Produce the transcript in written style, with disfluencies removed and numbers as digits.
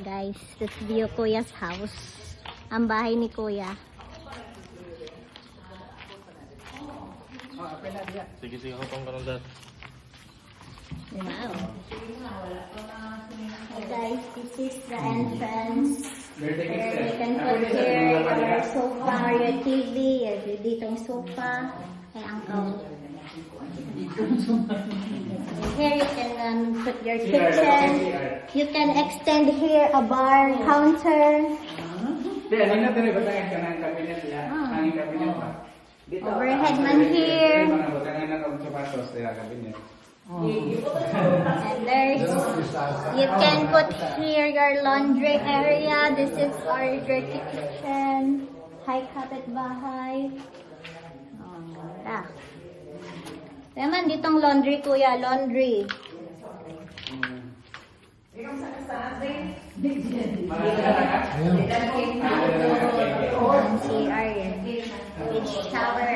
guys, this view Kuya's house. Ang bahay ni Kuya. Sige, sige, hutong ka ng dad. Wow. Hey guys, this is the entrance. Where you can put here your sofa or your TV. Ditong sofa. Hey, uncle. Here you can put your kitchen. You can extend here a bar counter. Overhead man here. And there's, you can put here your laundry area. This is our dirty kitchen. High carpet bahay. Oh, ganda. Naman ditong laundry, Kuya, laundry. CR, with shower.